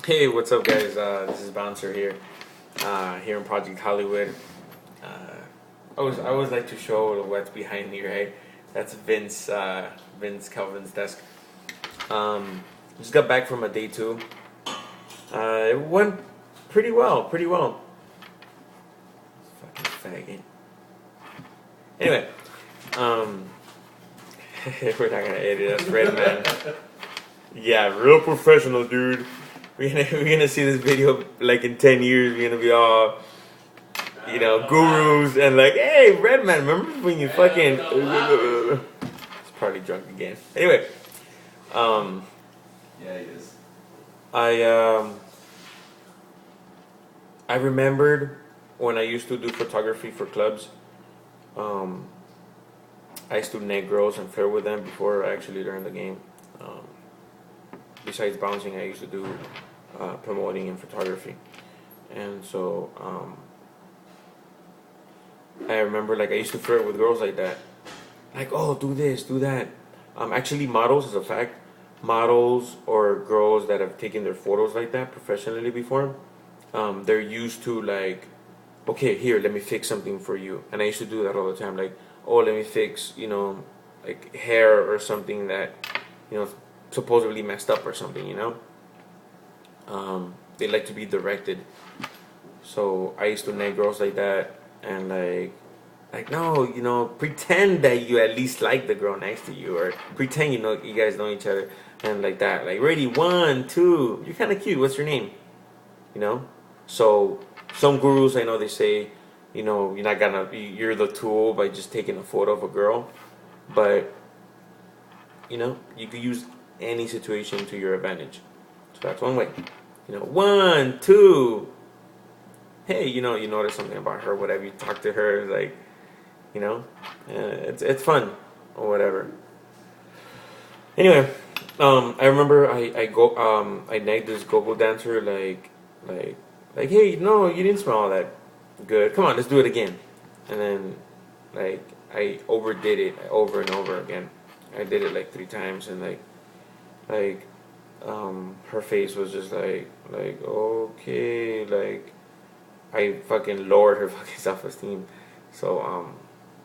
Hey, what's up, guys? This is Bouncer here, here in Project Hollywood. I always like to show what's behind me, right? That's Vince Kelvin's desk. Just got back from a day two. It went pretty well, pretty well. Fucking faggot. Anyway, um, we're not gonna edit us, Red Man. Yeah, real professional, dude. We're gonna see this video like in 10 years. We're gonna be all gurus and like, hey, Redman, remember when you fucking? He's probably drunk again. Anyway, um, Yeah, he is. I I remembered when I used to do photography for clubs. Um, I used to neg girls and flirt with them before I actually learned the game. Um, Besides bouncing, I used to do promoting and photography, and so I remember like I used to flirt with girls like that. Like, oh, do this, do that. Actually, models is a fact. Models or girls that have taken their photos like that professionally before, they're used to like, okay, here, let me fix something for you. And I used to do that all the time. Like, oh, let me fix, like hair or something that, you know, supposedly messed up or something. They like to be directed. So I used to nag girls like that and like no, pretend that you at least like the girl next to you, or pretend you guys know each other, and like that. Like, ready, one, two, you're kind of cute. What's your name? You know. So some gurus I know they say, you're not gonna you're the tool by just taking a photo of a girl, but you could use any situation to your advantage. So that's one way. One, two. Hey, you notice something about her, whatever. You talk to her, like, you know, it's fun or whatever. Anyway, I remember I nagged this go-go dancer like like, hey, no, you didn't smell all that good. Come on, let's do it again. And then like I overdid it over and over again. I did it like 3 times, and like her face was just like okay, like I fucking lowered her fucking self-esteem. So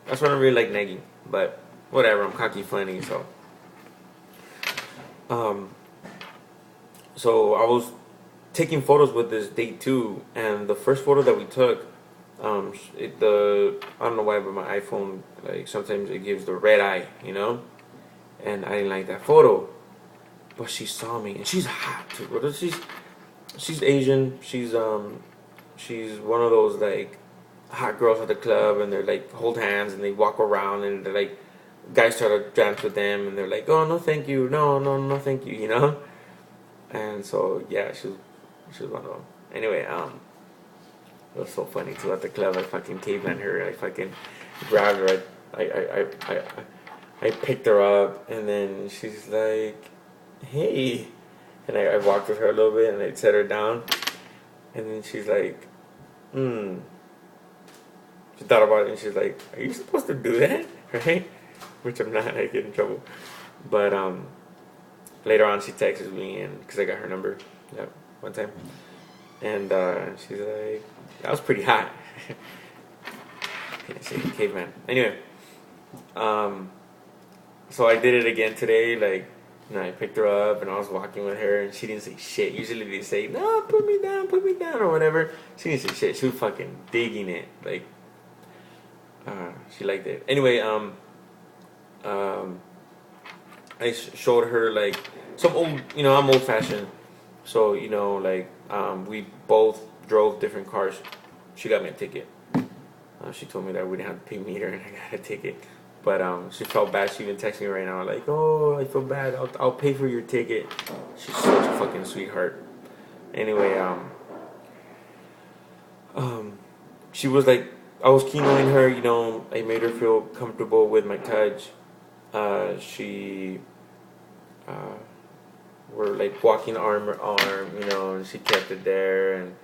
that's why I don't really like nagging. But whatever, I'm cocky funny. Um, so I was taking photos with this date too, and the first photo that we took, I don't know why, but my iPhone like sometimes it gives the red eye, and I didn't like that photo. But she saw me, and she's hot too. Bro. She's Asian. She's one of those like hot girls at the club, and they're like hold hands and they walk around, and they're like guys try to dance with them, and they're like, oh, no thank you, no, no, no thank you. And so yeah, she was one of them. Anyway, it was so funny too at the club. I fucking caveman her. I fucking grabbed her. I picked her up, and then she's like, hey, and I walked with her a little bit, and I set her down, and then she's like, hmm. She thought about it, and she's like, are you supposed to do that? Right? Which I'm not. I get in trouble. But later on, she texted me, and because I got her number, yeah, one time, and she's like, that was pretty hot. Can't say caveman. Anyway, um, so I did it again today. Like, I picked her up, and I was walking with her, and she didn't say shit. Usually they say, no, put me down, or whatever. She didn't say shit. She was fucking digging it. Like, she liked it. Anyway, um, I showed her like some old, I'm old fashioned. So, like, we both drove different cars. She got me a ticket. She told me that we didn't have to pay meter, and I got a ticket. But she felt bad. She even texted me right now, like, oh, I feel bad. I'll pay for your ticket. She's such a fucking sweetheart. Anyway, she was like, I was keynoting her. I made her feel comfortable with my touch. She were like walking arm in arm, and she kept it there. And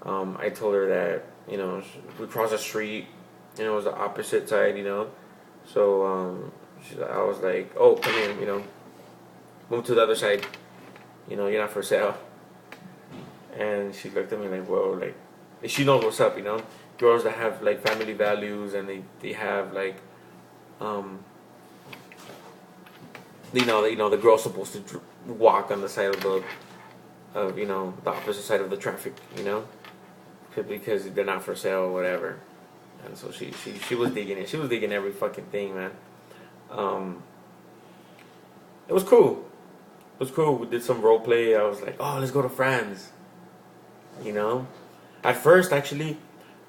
I told her that, we crossed the street, and it was the opposite side. So I was like, oh, come in, move to the other side. You're not for sale. And she looked at me like, whoa, like, she knows what's up, you know? Girls that have, like, family values and they have, like, um, the girl's supposed to walk on the side of the opposite side of the traffic, because they're not for sale or whatever. And so she was digging it. She was digging every fucking thing, man. Um, it was cool. It was cool. We did some role play. I was like, oh, let's go to France. You know, at first, actually,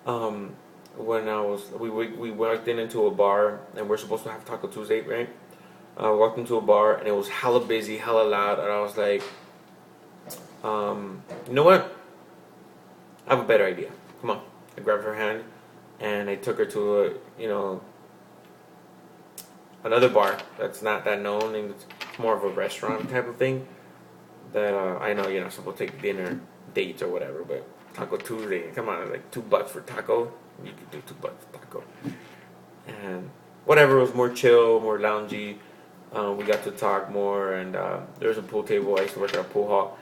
when we walked into a bar and we're supposed to have Taco Tuesday, right? I walked into a bar and it was hella busy, hella loud, and I was like, you know what? I have a better idea. Come on. I grabbed her hand and I took her to another bar that's not that known, and it's more of a restaurant type of thing. That I know you're not supposed to take dinner dates or whatever, but Taco Tuesday, come on, like $2 for taco. You could do $2 for taco, and whatever. It was more chill, more loungy. We got to talk more, and there was a pool table. I used to work at a pool hall.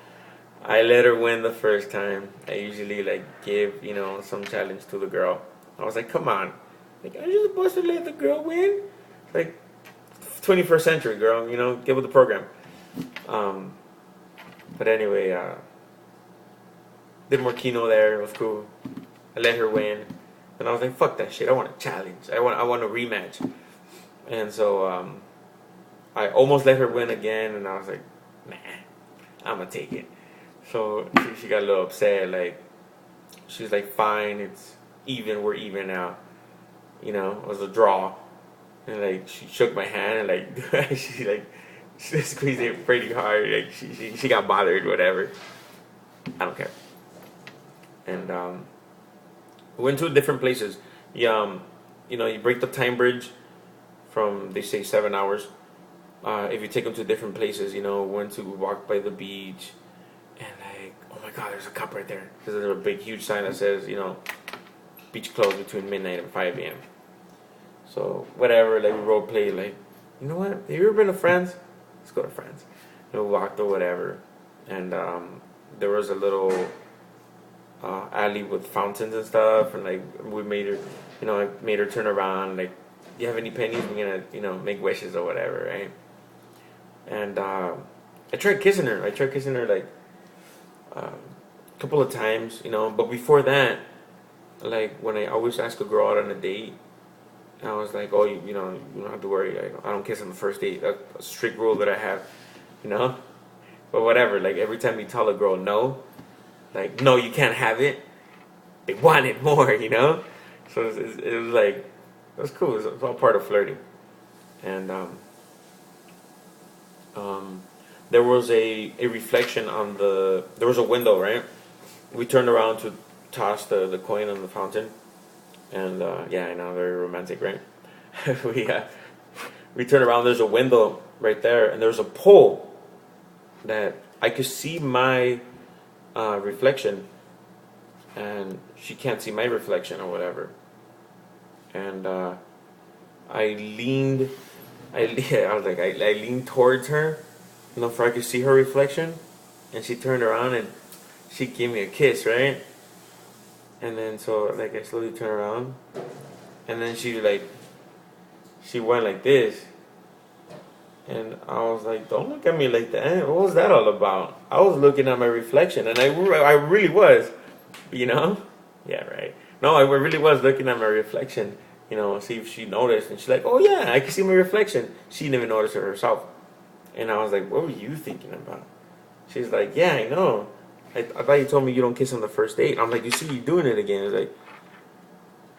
I let her win the first time. I usually give some challenge to the girl. I was like, come on, like, are you supposed to let the girl win? Like, 21st century, girl. Get with the program. But anyway, did more keno there. It was cool. I let her win, and I was like, fuck that shit. I want a challenge. I want a rematch. And so I almost let her win again, and I was like, nah, I'm gonna take it. So she got a little upset. Like, she's like, fine, it's even. We're even now. It was a draw. And like, she shook my hand and like she squeezed it pretty hard. Like, she got bothered, whatever. I don't care. And we went to different places. You break the time bridge from, they say, 7 hours. If you take them to different places, went to walk by the beach, and like, oh my god, there's a cop right there, because there's a big huge sign that says, beach closed between midnight and 5 a.m. So whatever, like, we role play, like, you know what? Have you ever been to France? Let's go to France. And we walked or whatever, and there was a little alley with fountains and stuff, and like, we made her, I made her turn around, like, do you have any pennies? We're gonna, make wishes or whatever, right? And I tried kissing her. Like a couple of times, But before that, like, when I always ask a girl out on a date, I was like, oh, you don't have to worry. I don't kiss on the first date. That's a strict rule that I have, But whatever. Like, every time you tell a girl no, like, no, you can't have it, they want it more, So it was like, it was cool. It was all part of flirting. And there was a reflection on there was a window, right? We turned around to toss the coin on the fountain. And yeah, I know, very romantic, right? we turned around, there's a window right there, and there's a pole that I could see my reflection, and she can't see my reflection or whatever. And I leaned, I was like, I leaned towards her, for I could see her reflection, and she turned around and she gave me a kiss, right? And then so, like, I slowly turned around, and then she went like this, and I was like, don't look at me like that. What was that all about? I was looking at my reflection, and I really was, Yeah, right. No, I really was looking at my reflection, see if she noticed. And she's like, oh yeah, I can see my reflection. She didn't even notice it herself. And I was like, what were you thinking about? She's like, yeah, I know. I thought you told me you don't kiss on the first date. I'm like, you see, you're doing it again.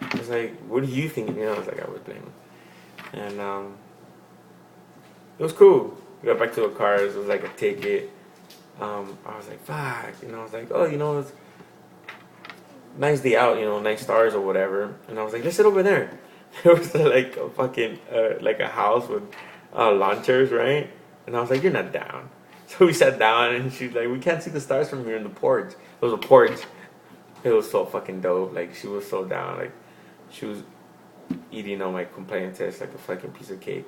It's like, what are you thinking? I was like, I was playing. And it was cool. We got back to the cars. It was like a ticket. I was like, fuck. I was like, oh, it's nice day out, nice stars or whatever. And I was like, let's sit over there. There was like a fucking, like a house with lawn chairs, right? And I was like, you're not down. So we sat down, and she's like, we can't see the stars from here in the porch. It was a porch. It was so fucking dope. Like, she was so down. Like, she was eating on my complaint test like a fucking piece of cake.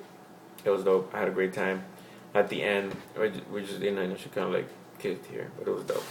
It was dope. I had a great time. At the end, we just, she kind of like kissed here, but it was dope.